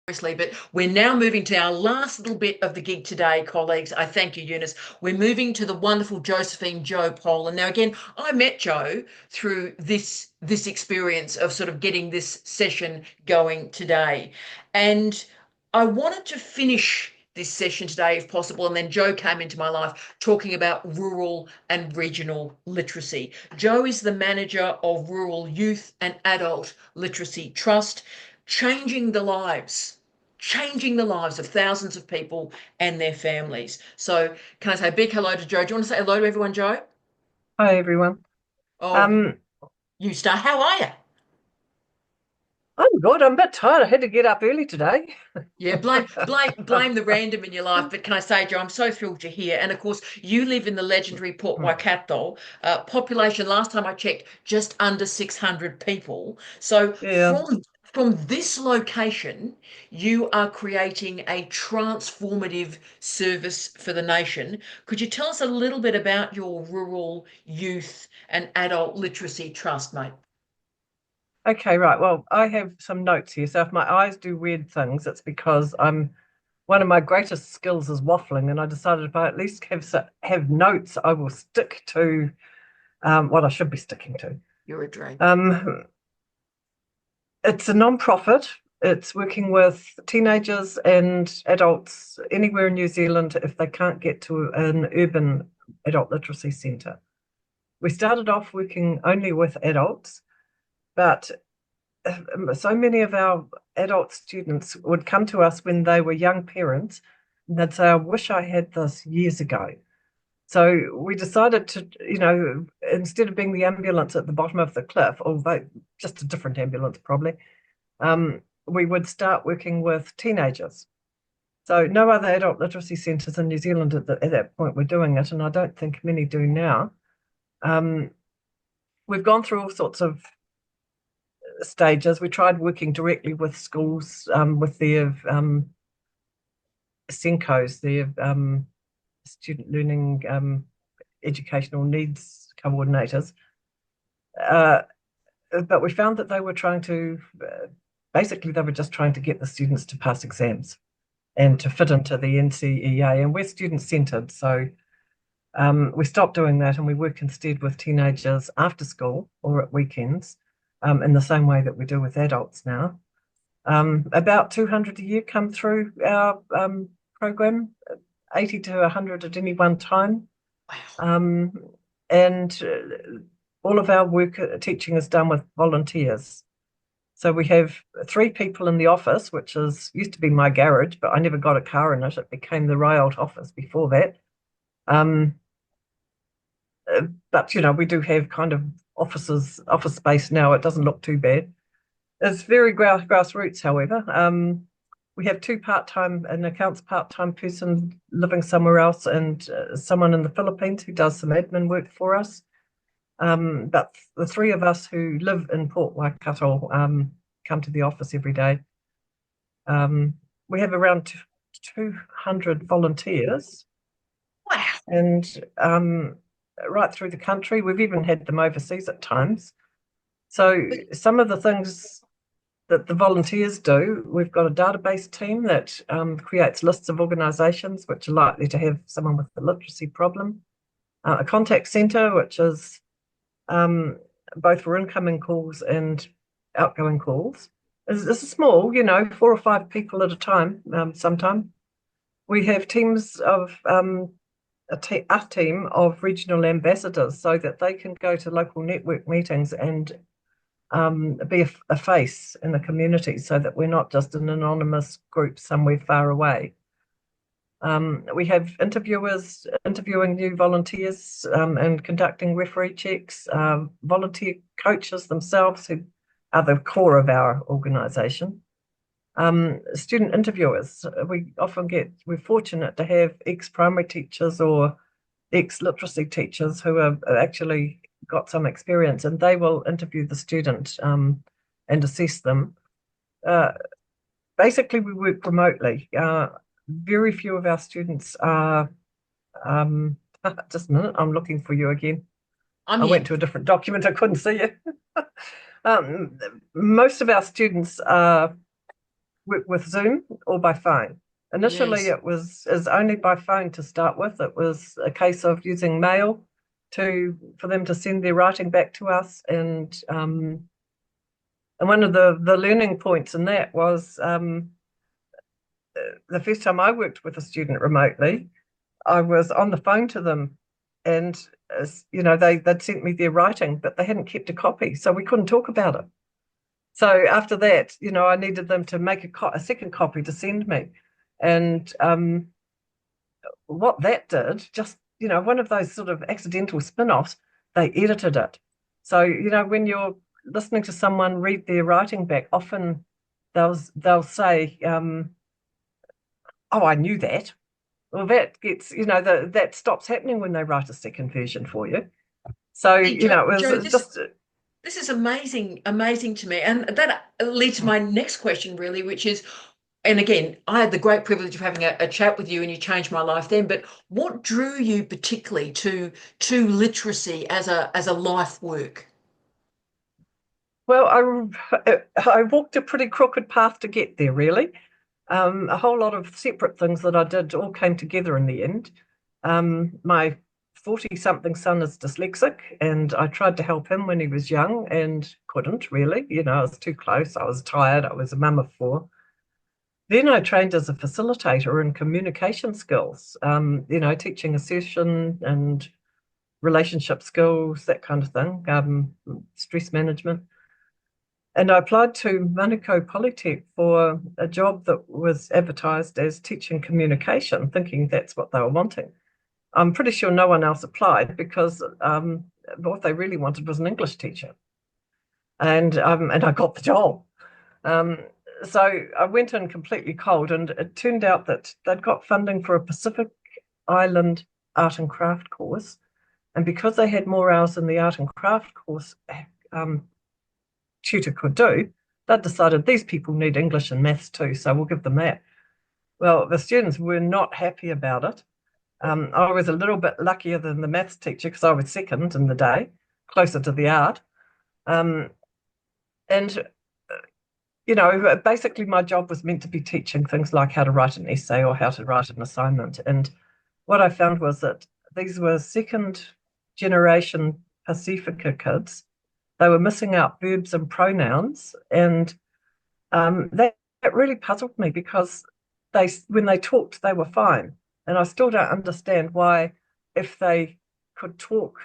But we're now moving to our last little bit of the gig today, colleagues. I thank you, Eunice. We're moving to the wonderful Josephine Joe Poland. Now, again, I met Joe through this experience of sort of getting this session going today. And I wanted to finish this session today, if possible. And then Joe came into my life talking about rural and regional literacy. Joe is the manager of Rural Youth and Adult Literacy Trust, changing the lives changing the lives of thousands of people and their families. So can I say a big hello to Joe? Do you want to say hello to everyone, Joe? Hi everyone. Oh, Um, you start. How are you? I'm good. I'm a bit tired. I had to get up early today. Yeah, blame the random in your life. But can I say, Joe, I'm so thrilled you're here. And of course, you live in the legendary Port Waikato. Population, last time I checked, just under 600 people. So Yeah. from this location, you are creating a transformative service for the nation. Could you tell us a little bit about your rural youth and adult literacy trust, mate? Okay, right. Well, I have some notes here. So if my eyes do weird things, it's because I'm one of my greatest skills is waffling, and I decided if I at least have notes, I will stick to what I should be sticking to. You're a dream. Um, it's a non-profit. It's working with teenagers and adults anywhere in New Zealand if they can't get to an urban adult literacy centre. We started off working only with adults, but so many of our adult students would come to us when they were young parents and they'd say, I wish I had this years ago. So we decided to, instead of being the ambulance at the bottom of the cliff, although just a different ambulance probably, we would start working with teenagers. So no other adult literacy centres in New Zealand at that point were doing it, and I don't think many do now. Um, we've gone through all sorts of stages. We tried working directly with schools, with their SENCOs, their student learning educational needs coordinators. Uh, but we found that they were trying to, basically, they were just trying to get the students to pass exams and to fit into the NCEA. And we're student centred. So we stopped doing that and we work instead with teenagers after school or at weekends in the same way that we do with adults now. About 200 a year come through our program, 80 to 100 at any one time. Wow. Um, and all of our work teaching is done with volunteers. So we have three people in the office, which is used to be my garage, but I never got a car in it. It became the Riot office before that. Um, but we do have kind of office space now. It doesn't look too bad. It's very grassroots, however. We have two part-time, an accounts part-time person living somewhere else, and someone in the Philippines who does some admin work for us. But the three of us who live in Port Waikato come to the office every day. We have around 200 volunteers, Wow. and right through the country. We've even had them overseas at times. So some of the things that the volunteers do, we've got a database team that creates lists of organisations which are likely to have someone with a literacy problem, a contact centre, which is both for incoming calls and outgoing calls. It's small, 4 or 5 people at a time, sometimes. We have teams of a team of regional ambassadors so that they can go to local network meetings and be a face in the community so that we're not just an anonymous group somewhere far away. We have interviewers interviewing new volunteers and conducting referee checks, volunteer coaches themselves who are the core of our organisation. Student interviewers, we're fortunate to have ex-primary teachers or ex-literacy teachers who have actually got some experience and they will interview the student and assess them. Uh, Basically, we work remotely. Very few of our students are, um, just a minute, I'm looking for you again. I'm I here. went to a different document, I couldn't see you. Most of our students are with Zoom or by phone. Initially, Yes. it was is only by phone to start with. It was a case of using mail for them to send their writing back to us, and one of the learning points in that was the first time I worked with a student remotely, I was on the phone to them, and they'd sent me their writing, but they hadn't kept a copy, so we couldn't talk about it. So after that, I needed them to make a second copy to send me, and what that did, just one of those sort of accidental spin-offs, they edited it. So when you're listening to someone read their writing back, often they'll say, "Oh, I knew that." Well, that gets, that stops happening when they write a second version for you. So, See, Joe, it was Joe, just, this is amazing, amazing to me. And that leads to my next question, really, which is, and again, I had the great privilege of having a chat with you and you changed my life then, but what drew you particularly to literacy as a life work? well, I walked a pretty crooked path to get there, really. A whole lot of separate things that I did all came together in the end. My 40-something son is dyslexic, and I tried to help him when he was young and couldn't really. I was too close. I was tired. I was a mum of four. Then I trained as a facilitator in communication skills, teaching assertion and relationship skills, that kind of thing, stress management. And I applied to Manukau Polytech for a job that was advertised as teaching communication, thinking that's what they were wanting. I'm pretty sure no one else applied because what they really wanted was an English teacher. And I got the job. Um, so I went in completely cold, and it turned out that they'd got funding for a Pacific Island art and craft course. And because they had more hours in the art and craft course um, tutor could do, they'd decided these people need English and maths too, so we'll give them that. Well, the students were not happy about it. I was a little bit luckier than the maths teacher because I was second in the day, closer to the art. Um, and basically my job was meant to be teaching things like how to write an essay or how to write an assignment. And what I found was that these were second generation Pacifica kids. They were missing out verbs and pronouns, and that really puzzled me because when they talked, they were fine. And I still don't understand why, if they could talk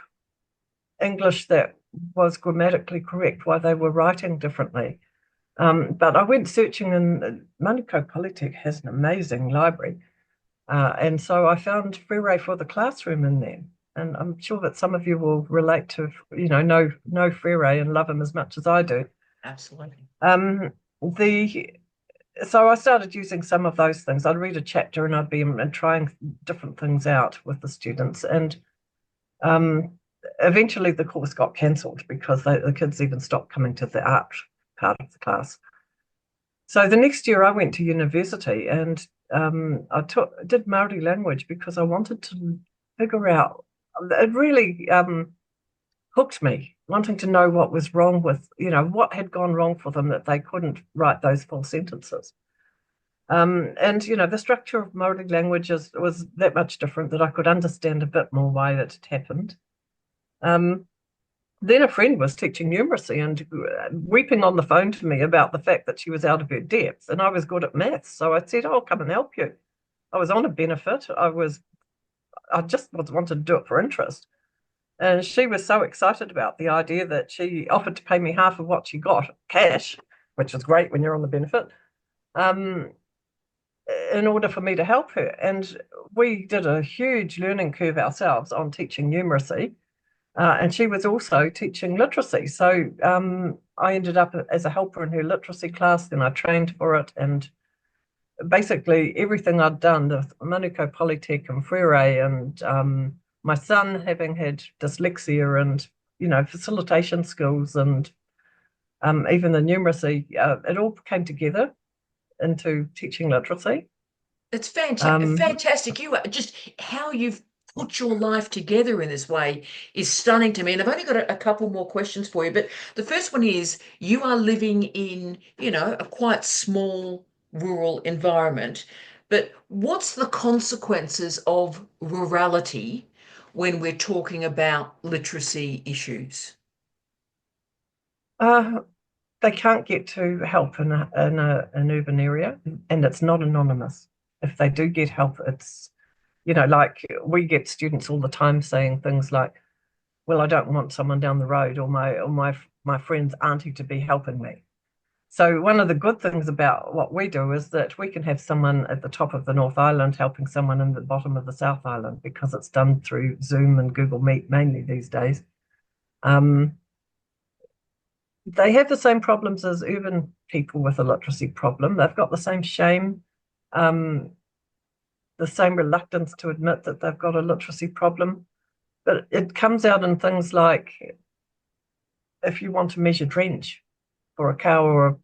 English that was grammatically correct, why they were writing differently. But I went searching, and Manukau Polytech has an amazing library. And so I found Frere for the Classroom in there. And I'm sure that some of you will relate to, know Frere and love him as much as I do. Absolutely. So I started using some of those things. I'd read a chapter and I'd be trying different things out with the students. And eventually the course got cancelled because the kids even stopped coming to the art part of the class. So the next year I went to university, and I did Māori language because I wanted to figure out. It really hooked me, wanting to know what was wrong with, what had gone wrong for them that they couldn't write those full sentences. And the structure of Māori language was that much different that I could understand a bit more why it had happened. Then a friend was teaching numeracy and weeping on the phone to me about the fact that she was out of her depth, and I was good at maths. So I said, "I'll come and help you." I was on a benefit. I just wanted to do it for interest. And she was so excited about the idea that she offered to pay me half of what she got cash, which is great when you're on the benefit, in order for me to help her. And we did a huge learning curve ourselves on teaching numeracy. And she was also teaching literacy. So I ended up as a helper in her literacy class, then I trained for it. And basically everything I'd done, the Manukau Polytech and Frere, and my son having had dyslexia and, facilitation skills, and even the numeracy, it all came together into teaching literacy. It's Um, fantastic. You are just how you've put your life together in this way is stunning to me. And I've only got a couple more questions for you. But the first one is you are living in, a quite small rural environment. But what's the consequences of rurality when we're talking about literacy issues? Uh, they can't get to help in an urban area, and it's not anonymous. If they do get help, it's, like we get students all the time saying things like, "Well, I don't want someone down the road or my friend's auntie to be helping me." So one of the good things about what we do is that we can have someone at the top of the North Island helping someone in the bottom of the South Island because it's done through Zoom and Google Meet mainly these days. Um, they have the same problems as urban people with a literacy problem. They've got the same shame, um, the same reluctance to admit that they've got a literacy problem. But it comes out in things like if you want to measure drench for a cow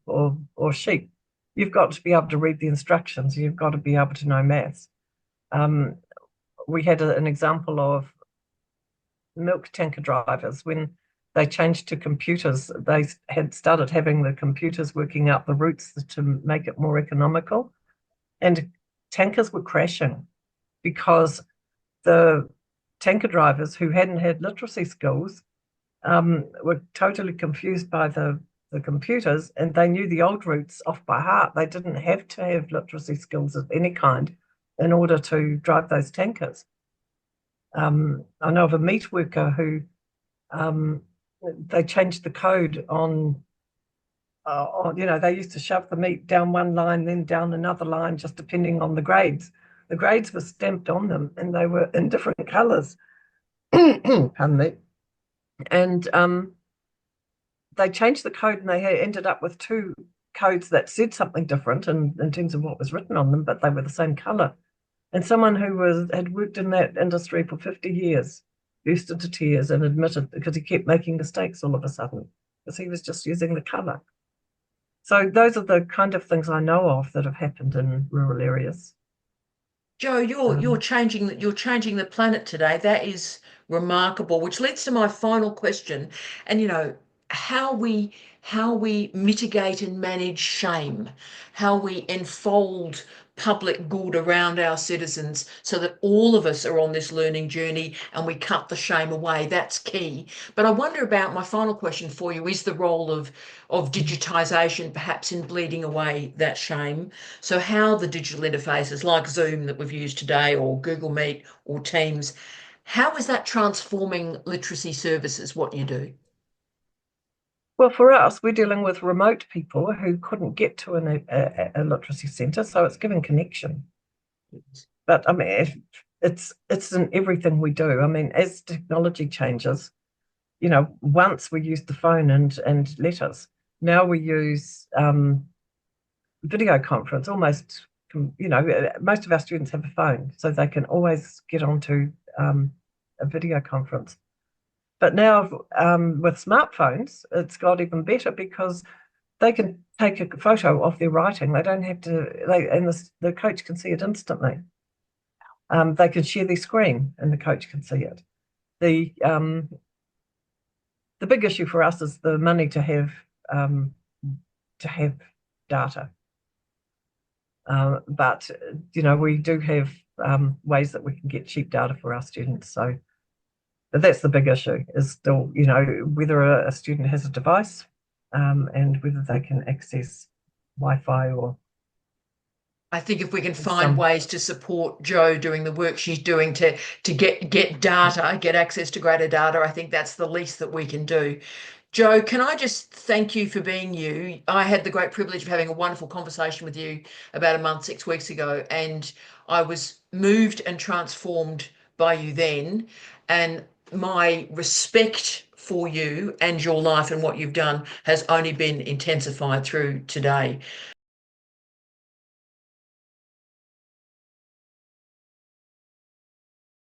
or sheep, you've got to be able to read the instructions. You've got to be able to know maths. Um, we had an example of milk tanker drivers when they changed to computers. They had started having the computers working out the routes to make it more economical, and tankers were crashing because the tanker drivers who hadn't had literacy skills were totally confused by the computers, and they knew the old routes off by heart. They didn't have to have literacy skills of any kind in order to drive those tankers. I know of a meat worker who um, they changed the code they used to shove the meat down one line, then down another line, just depending on the grades. The grades were stamped on them and they were in different colors. Pardon me. And they changed the code and they ended up with two codes that said something different in terms of what was written on them, but they were the same color. And someone who had worked in that industry for 50 years burst into tears and admitted because he kept making mistakes all of a sudden because he was just using the color. So those are the kind of things I know of that have happened in rural areas. Joe, you're Um, changing the planet today. That is remarkable, which leads to my final question. And how we how we mitigate and manage shame, how we enfold public good around our citizens so that all of us are on this learning journey and we cut the shame away. That's key. But I wonder about my final question for you is the role of digitization perhaps in bleeding away that shame. So how the digital interfaces like Zoom that we've used today or Google Meet or Teams, how is that transforming literacy services, what you do? well, for us, we're dealing with remote people who couldn't get to a literacy centre, so it's giving connection. But I mean, it's in everything we do. I mean, as technology changes, once we used the phone and letters. Now we use video conference almost. Most of our students have a phone, so they can always get onto a video conference. But now with smartphones, it's got even better because they can take a photo of their writing. They don't have to. And the coach can see it instantly. They can share their screen, and the coach can see it. The the big issue for us is the money um, to have data. But we do have ways that we can get cheap data for our students. So but that's the big issue is still, whether a student has a device and whether they can access Wi-Fi or I think if we can find some. ways to support Jo doing the work she's doing to get data, get access to greater data, I think that's the least that we can do. Jo, can I just thank you for being you? I had the great privilege of having a wonderful conversation with you about a month, 6 weeks ago, and I was moved and transformed by you then. And my respect for you and your life and what you've done has only been intensified through today.